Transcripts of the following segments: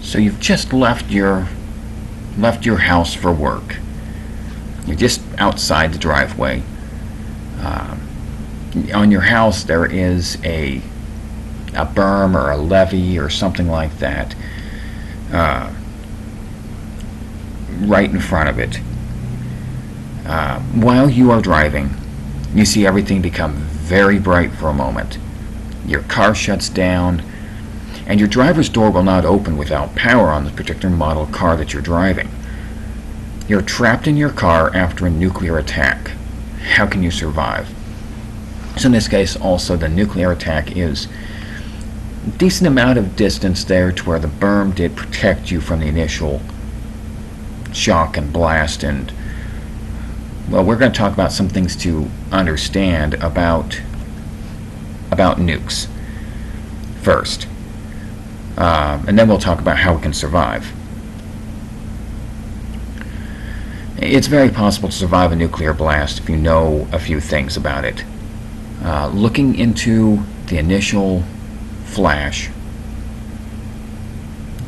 So you've just left your house for work. You're just outside the driveway. On your house there is a berm or a levee or something like that right in front of it. While you are driving, you see everything become very bright for a moment. Your car shuts down, and your driver's door will not open without power on the particular model car that you're driving. You're trapped in your car after a nuclear attack. How can you survive? So in this case, also, the nuclear attack is a decent amount of distance there to where the berm did protect you from the initial shock and blast. And, well, we're going to talk about some things to understand about nukes first. And then we'll talk about how we can survive. It's very possible to survive a nuclear blast if you know a few things about it. Looking into the initial flash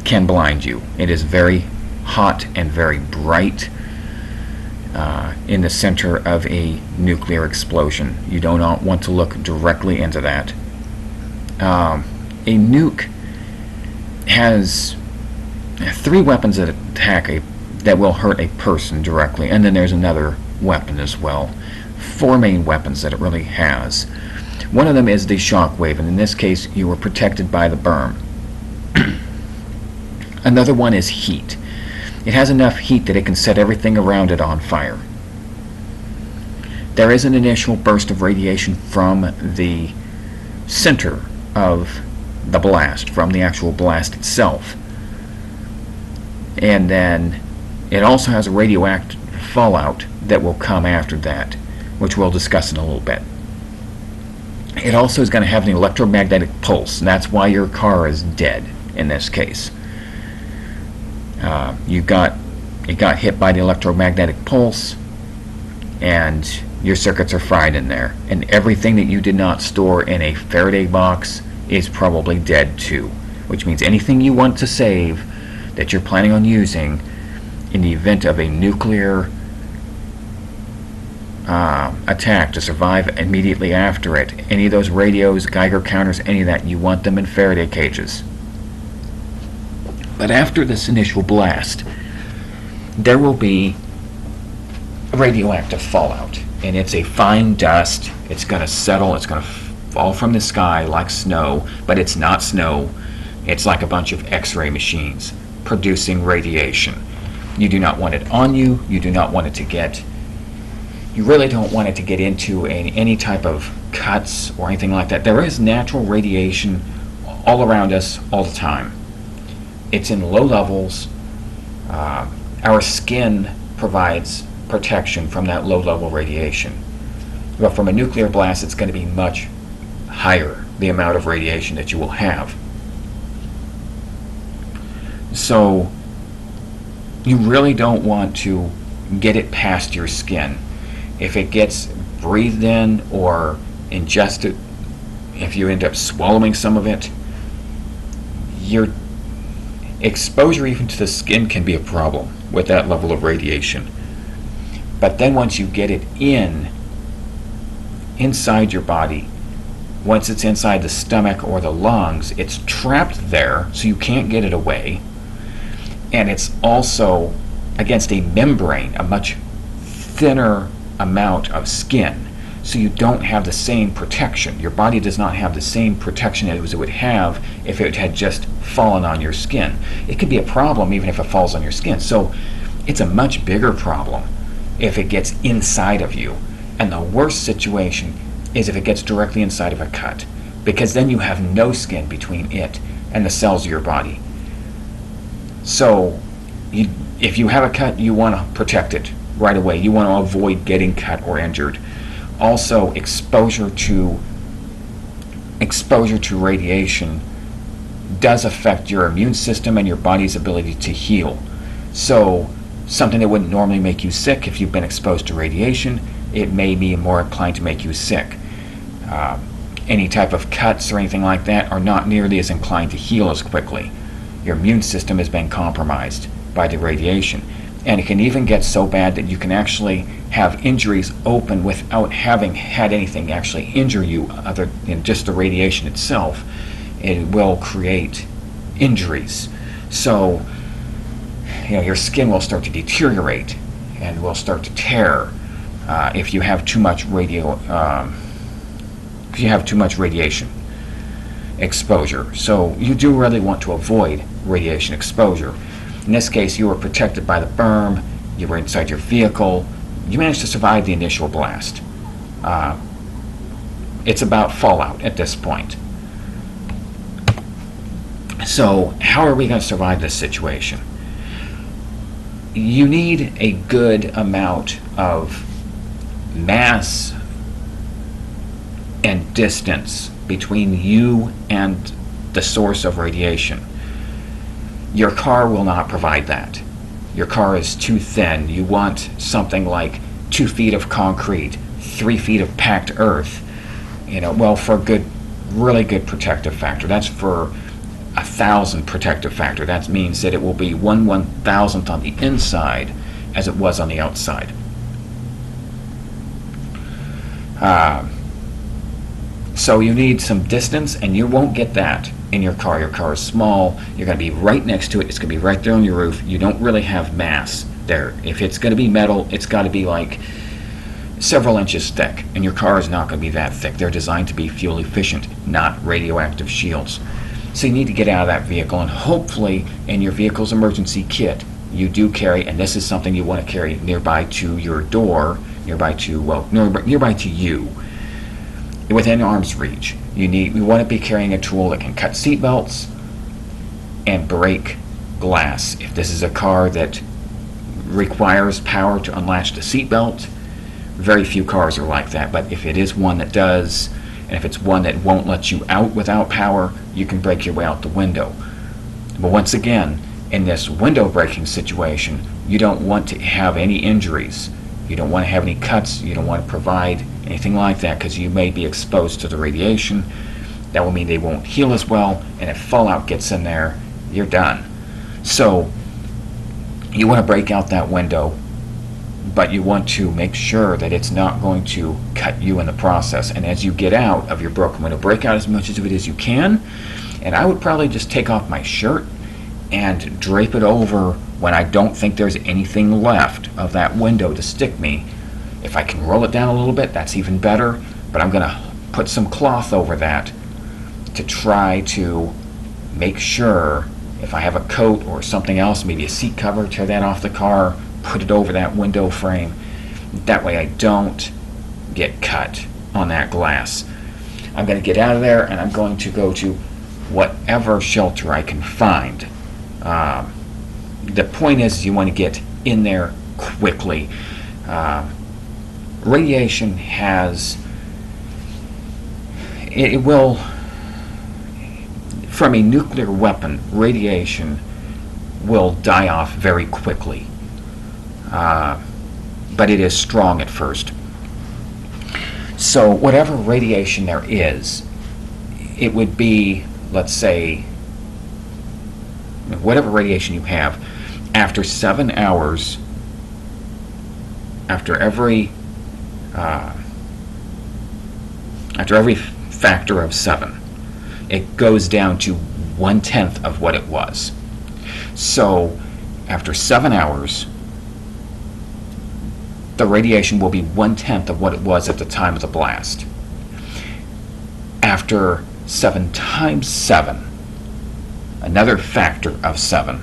can blind you. It is very hot and very bright in the center of a nuclear explosion. You do not want to look directly into that. A nuke has 3 weapons that attack that will hurt a person directly, and then there's another weapon as well. 4 main weapons that it really has. One of them is the shockwave, and in this case you are protected by the berm. Another one is heat. It has enough heat that it can set everything around it on fire. There is an initial burst of radiation from the center of the blast, from the actual blast itself. And then it also has a radioactive fallout that will come after that, which we'll discuss in a little bit. It also is going to have an electromagnetic pulse, and that's why your car is dead in this case. It got hit by the electromagnetic pulse, and your circuits are fried in there. And everything that you did not store in a Faraday box is probably dead too, which means anything you want to save that you're planning on using in the event of a nuclear attack to survive immediately after it. Any of those radios, Geiger counters, any of that, you want them in Faraday cages. But after this initial blast, there will be radioactive fallout, and it's a fine dust. It's going to settle, it's going to fall from the sky like snow, but it's not snow. It's like a bunch of X-ray machines producing radiation. You do not want it on you. You do not want it to get, you really don't want it to get into any type of cuts or anything like that. There is natural radiation all around us all the time. It's in low levels. Our skin provides protection from that low level radiation. But from a nuclear blast, it's going to be much higher, the amount of radiation that you will have. So you really don't want to get it past your skin. If it gets breathed in or ingested, if you end up swallowing some of it, your exposure even to the skin can be a problem with that level of radiation. But then once you get it inside your body, once it's inside the stomach or the lungs, it's trapped there, so you can't get it away. And it's also against a membrane, a much thinner amount of skin, so you don't have the same protection. Your body does not have the same protection as it would have if it had just fallen on your skin. It could be a problem even if it falls on your skin. So it's a much bigger problem if it gets inside of you. And the worst situation is if it gets directly inside of a cut, because then you have no skin between it and the cells of your body. So if you have a cut, you want to protect it right away. You want to avoid getting cut or injured. Also, exposure to radiation does affect your immune system and your body's ability to heal. So something that wouldn't normally make you sick, if you've been exposed to radiation, it may be more inclined to make you sick. Any type of cuts or anything like that are not nearly as inclined to heal as quickly. your immune system has been compromised by the radiation. And it can even get so bad that you can actually have injuries open without having had anything actually injure you other than just the radiation itself. It will create injuries. So, your skin will start to deteriorate and will start to tear if you have too much radiation exposure. So you do really want to avoid radiation exposure. In this case, you were protected by the berm, you were inside your vehicle, you managed to survive the initial blast. It's about fallout at this point. So how are we going to survive this situation? You need a good amount of mass and distance between you and the source of radiation. Your car will not provide that. Your car is too thin. You want something like 2 feet of concrete, 3 feet of packed earth, for a good, really good protective factor. That's for 1,000 protective factor. That means that it will be 1/1000th on the inside as it was on the outside. So you need some distance, and you won't get that in your car. Your car is small. You're going to be right next to it. It's going to be right there on your roof. You don't really have mass there. If it's going to be metal, it's got to be like several inches thick, and your car is not going to be that thick. They're designed to be fuel efficient, not radioactive shields. So you need to get out of that vehicle, and hopefully in your vehicle's emergency kit you do carry, and this is something you want to carry nearby to your door, nearby to you, within arm's reach. We want to be carrying a tool that can cut seat belts and break glass. If this is a car that requires power to unlatch the seat belt, very few cars are like that, but if it is one that does, and if it's one that won't let you out without power, you can break your way out the window. But once again, in this window breaking situation, you don't want to have any injuries. You don't want to have any cuts. You don't want to provide anything like that, because you may be exposed to the radiation. That will mean they won't heal as well, and if fallout gets in there, you're done. So you want to break out that window, but you want to make sure that it's not going to cut you in the process. And as you get out of your broken window, break out as much of it as you can. And I would probably just take off my shirt and drape it over when I don't think there's anything left of that window to stick me. If I can roll it down a little bit, that's even better, but I'm going to put some cloth over that to try to make sure, if I have a coat or something else, maybe a seat cover, tear that off the car, put it over that window frame. That way I don't get cut on that glass. I'm going to get out of there, and I'm going to go to whatever shelter I can find. The point is, you want to get in there quickly. Radiation it will, from a nuclear weapon, radiation will die off very quickly. But it is strong at first. So whatever radiation there is, it would be, let's say, whatever radiation you have, after 7 hours, after every factor of 7, it goes down to 1/10 of what it was. So after 7 hours, the radiation will be 1/10 of what it was at the time of the blast. After 7 times 7, another factor of 7,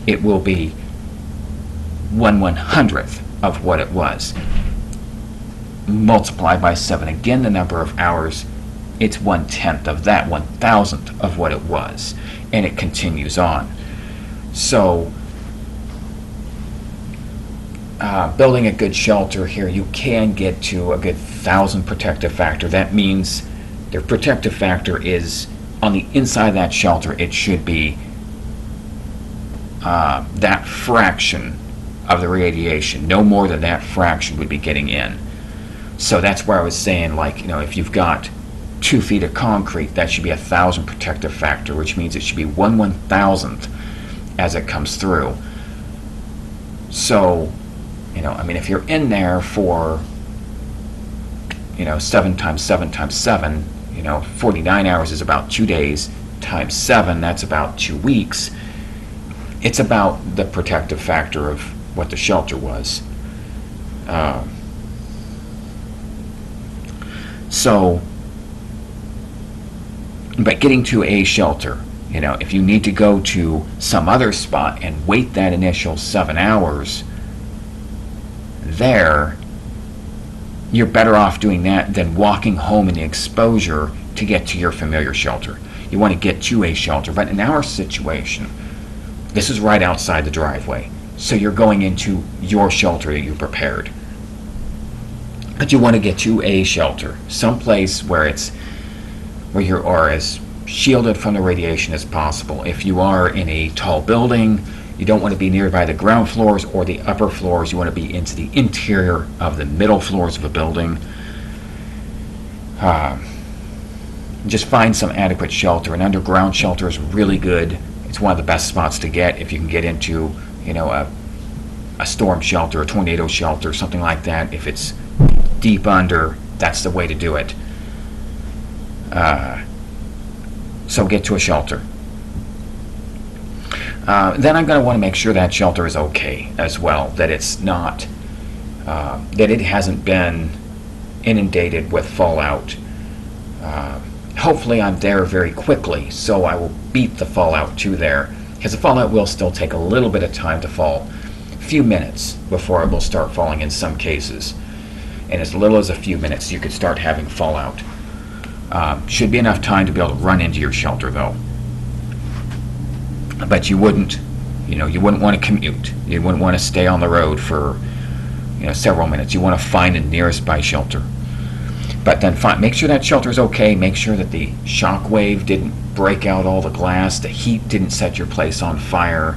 it will be 1/100th of what it was. Multiply by 7 again the number of hours, it's 1/10 of that, 1,000th of what it was, and it continues on. So building a good shelter here, you can get to a good 1,000 protective factor. That means their protective factor is on the inside of that shelter. It should be that fraction of the radiation. No more than that fraction would be getting in. So that's where I was saying, like, if you've got 2 feet of concrete, that should be 1,000 protective factor, which means it should be 1/1000th as it comes through. So, I mean, if you're in there for, 7 times 7 times 7, 49 hours is about 2 days, times 7, that's about 2 weeks. It's about the protective factor of what the shelter was. But getting to a shelter, if you need to go to some other spot and wait that initial 7 hours there, you're better off doing that than walking home in the exposure to get to your familiar shelter. You want to get to a shelter, but in our situation, this is right outside the driveway. So you're going into your shelter that you prepared. But you want to get to a shelter, someplace where you are as shielded from the radiation as possible. If you are in a tall building, you don't want to be nearby the ground floors or the upper floors. You want to be into the interior of the middle floors of a building. Just find some adequate shelter. An underground shelter is really good. It's one of the best spots to get if you can get into, a storm shelter, a tornado shelter, something like that. If it's deep under, that's the way to do it. So get to a shelter. Then I'm going to want to make sure that shelter is okay as well, that it's not, that it hasn't been inundated with fallout. Hopefully I'm there very quickly, so I will beat the fallout to there, because the fallout will still take a little bit of time to fall, a few minutes before it will start falling in some cases. And as little as a few minutes you could start having fallout. Should be enough time to be able to run into your shelter though. But you wouldn't want to commute. You wouldn't want to stay on the road for, several minutes. You want to find the nearest by shelter. But then make sure that shelter is okay. Make sure that the shock wave didn't break out all the glass. The heat didn't set your place on fire.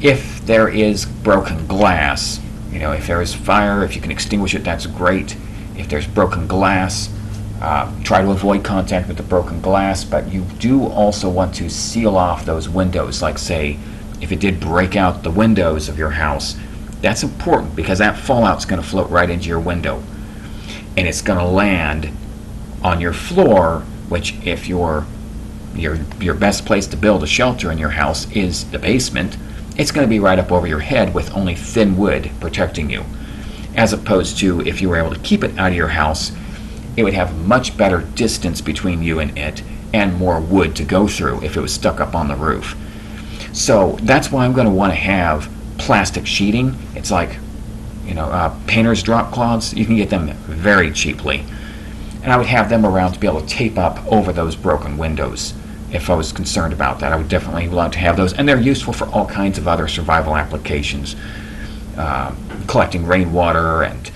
If there is broken glass, if there is fire, if you can extinguish it, that's great. If there's broken glass, try to avoid contact with the broken glass, but you do also want to seal off those windows. Like, say, if it did break out the windows of your house, that's important because that fallout's going to float right into your window, and it's going to land on your floor, which, if your best place to build a shelter in your house is the basement, it's going to be right up over your head with only thin wood protecting you. As opposed to if you were able to keep it out of your house, it would have much better distance between you and it, and more wood to go through if it was stuck up on the roof. So that's why I'm going to want to have plastic sheeting. It's like, painter's drop cloths. You can get them very cheaply. And I would have them around to be able to tape up over those broken windows. If I was concerned about that, I would definitely want to have those. And they're useful for all kinds of other survival applications. Collecting rainwater and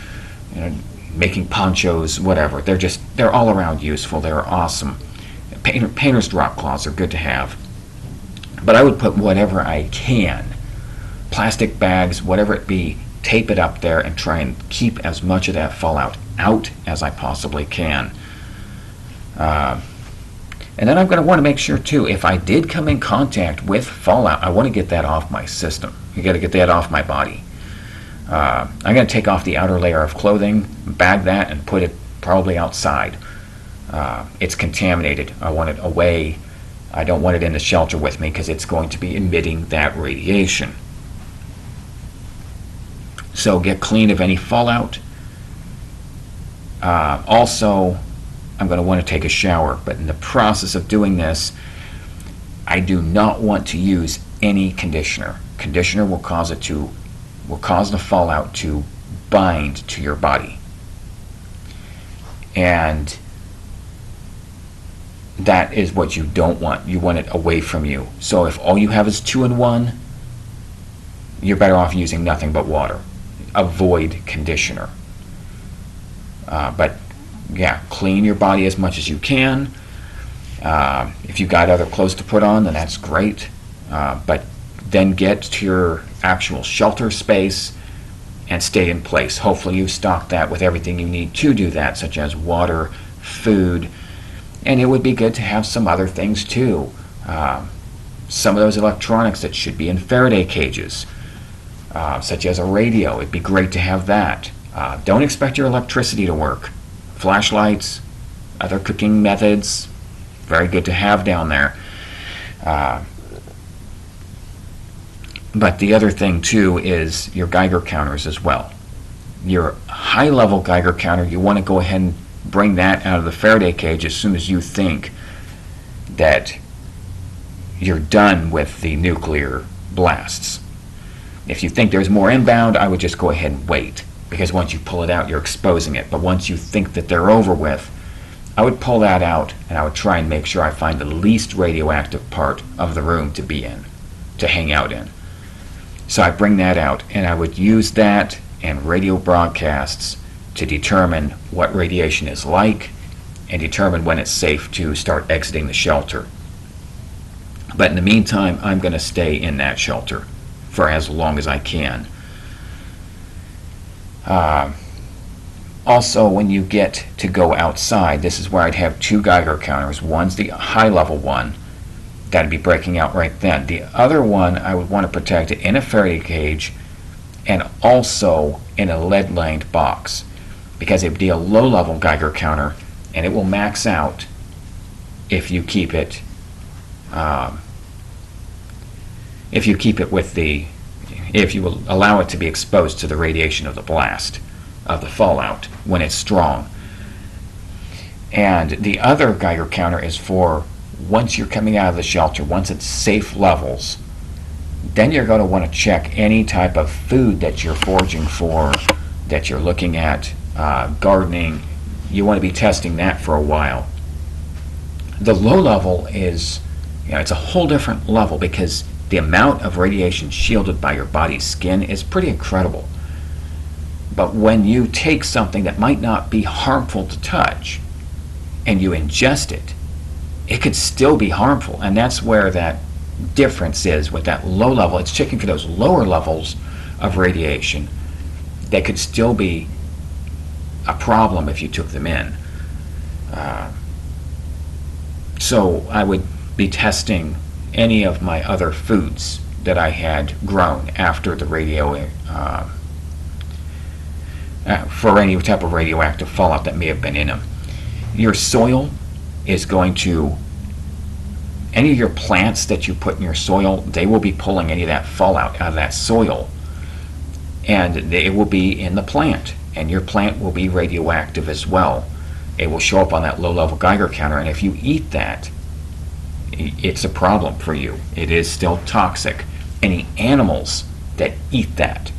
making ponchos, whatever. They're all around useful. They're awesome. Painter's drop cloths are good to have. But I would put whatever I can, plastic bags, whatever it be, tape it up there and try and keep as much of that fallout out as I possibly can. And then I'm going to want to make sure too, if I did come in contact with fallout, I want to get that off my system. You got to get that off my body. I'm going to take off the outer layer of clothing, bag that, and put it probably outside. It's contaminated. I want it away. I don't want it in the shelter with me because it's going to be emitting that radiation. So get clean of any fallout. Also, I'm going to want to take a shower, but in the process of doing this, I do not want to use any conditioner. Conditioner will cause the fallout to bind to your body. And that is what you don't want. You want it away from you. So if all you have is 2-in-1, you're better off using nothing but water. Avoid conditioner. But yeah, clean your body as much as you can. If you've got other clothes to put on, then that's great. But then get to your actual shelter space and stay in place. Hopefully you've stocked that with everything you need to do that, such as water, food, and it would be good to have some other things too. Some of those electronics that should be in Faraday cages, such as a radio. It'd be great to have that. Don't expect your electricity to work. Flashlights, other cooking methods, very good to have down there. But the other thing too is your Geiger counters as well. Your high-level Geiger counter, you want to go ahead and bring that out of the Faraday cage as soon as you think that you're done with the nuclear blasts. If you think there's more inbound, I would just go ahead and wait, because once you pull it out, you're exposing it. But once you think that they're over with, I would pull that out, and I would try and make sure I find the least radioactive part of the room to be in, to hang out in. So I bring that out, and I would use that and radio broadcasts to determine what radiation is like and determine when it's safe to start exiting the shelter. But in the meantime, I'm going to stay in that shelter for as long as I can. Also, when you get to go outside, this is where I'd have two Geiger counters. One's the high-level one. That'd be breaking out right then. The other one, I would want to protect it in a Faraday cage and also in a lead-lined box, because it would be a low-level Geiger counter, and it will max out if you keep it if you will allow it to be exposed to the radiation of the blast, of the fallout, when it's strong. And the other Geiger counter is for once you're coming out of the shelter, once it's safe levels, then you're going to want to check any type of food that you're foraging for, that you're looking at, gardening. You want to be testing that for a while. The low level is, it's a whole different level, because the amount of radiation shielded by your body's skin is pretty incredible. But when you take something that might not be harmful to touch and you ingest it, it could still be harmful. And that's where that difference is with that low level. It's checking for those lower levels of radiation that could still be a problem if you took them in. So I would be testing any of my other foods that I had grown after the for any type of radioactive fallout that may have been in them. Your soil is going to, any of your plants that you put in your soil, they will be pulling any of that fallout out of that soil, and it will be in the plant, and your plant will be radioactive as well. It will show up on that low-level Geiger counter, and if you eat that, it's a problem for you. It is still toxic. Any animals that eat that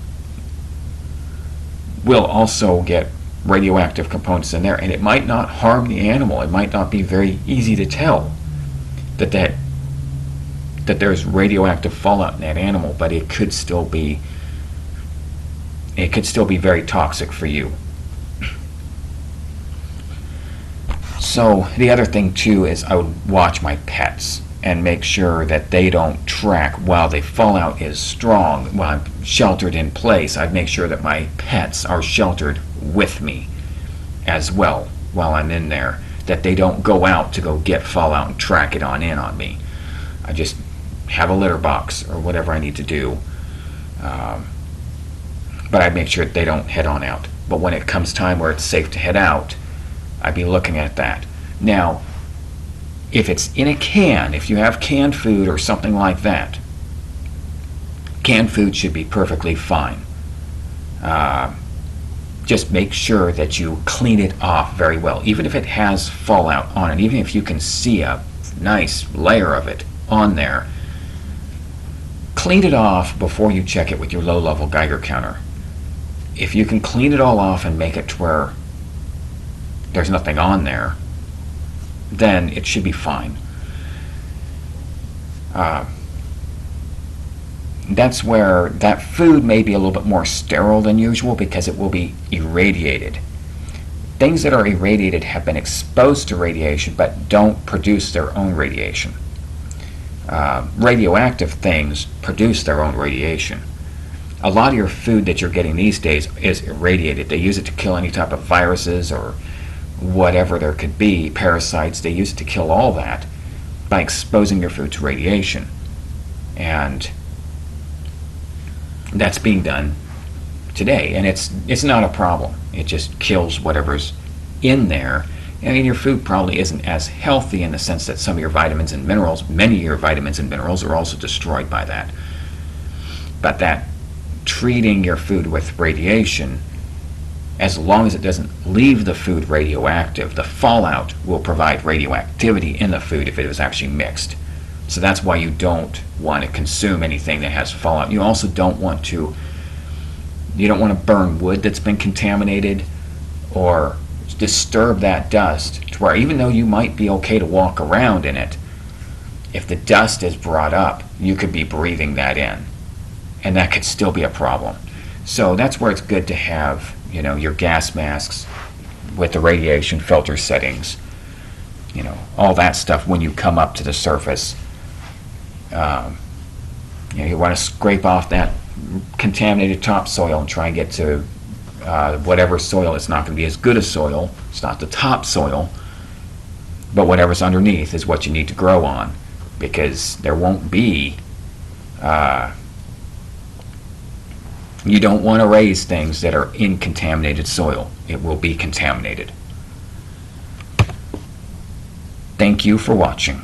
will also get radioactive components in there, and it might not harm the animal. It might not be very easy to tell that there's radioactive fallout in that animal, but it could still be very toxic for you. So the other thing too is I would watch my pets and make sure that they don't track while the fallout is strong. While I'm sheltered in place, I'd make sure that my pets are sheltered with me as well while I'm in there, that they don't go out to go get fallout and track it on in on me. I just have a litter box or whatever I need to do, but I'd make sure that they don't head on out. But when it comes time where it's safe to head out, I'd be looking at that. Now, if it's in a can, if you have canned food or something like that, canned food should be perfectly fine. Just make sure that you clean it off very well, even if it has fallout on it, even if you can see a nice layer of it on there. Clean it off before you check it with your low-level Geiger counter. If you can clean it all off and make it to where there's nothing on there, then it should be fine. That's where that food may be a little bit more sterile than usual because it will be irradiated. Things that are irradiated have been exposed to radiation but don't produce their own radiation. Radioactive things produce their own radiation. A lot of your food that you're getting these days is irradiated. They use it to kill any type of viruses or whatever there could be, parasites. They use it to kill all that by exposing your food to radiation. And that's being done today, and it's not a problem. It just kills whatever's in there. I mean, your food probably isn't as healthy in the sense that some of your vitamins and minerals, many of your vitamins and minerals are also destroyed by that. But that treating your food with radiation, as long as it doesn't leave the food radioactive, the fallout will provide radioactivity in the food if it was actually mixed. So that's why you don't want to consume anything that has fallout. You also don't want to burn wood that's been contaminated or disturb that dust to where even though you might be okay to walk around in it, if the dust is brought up, you could be breathing that in, and that could still be a problem. So that's where it's good to have, your gas masks with the radiation filter settings, all that stuff when you come up to the surface. You want to scrape off that contaminated topsoil and try and get to whatever soil. It's not going to be as good as soil. It's not the topsoil, but whatever's underneath is what you need to grow on, because there won't be. You don't want to raise things that are in contaminated soil. It will be contaminated. Thank you for watching.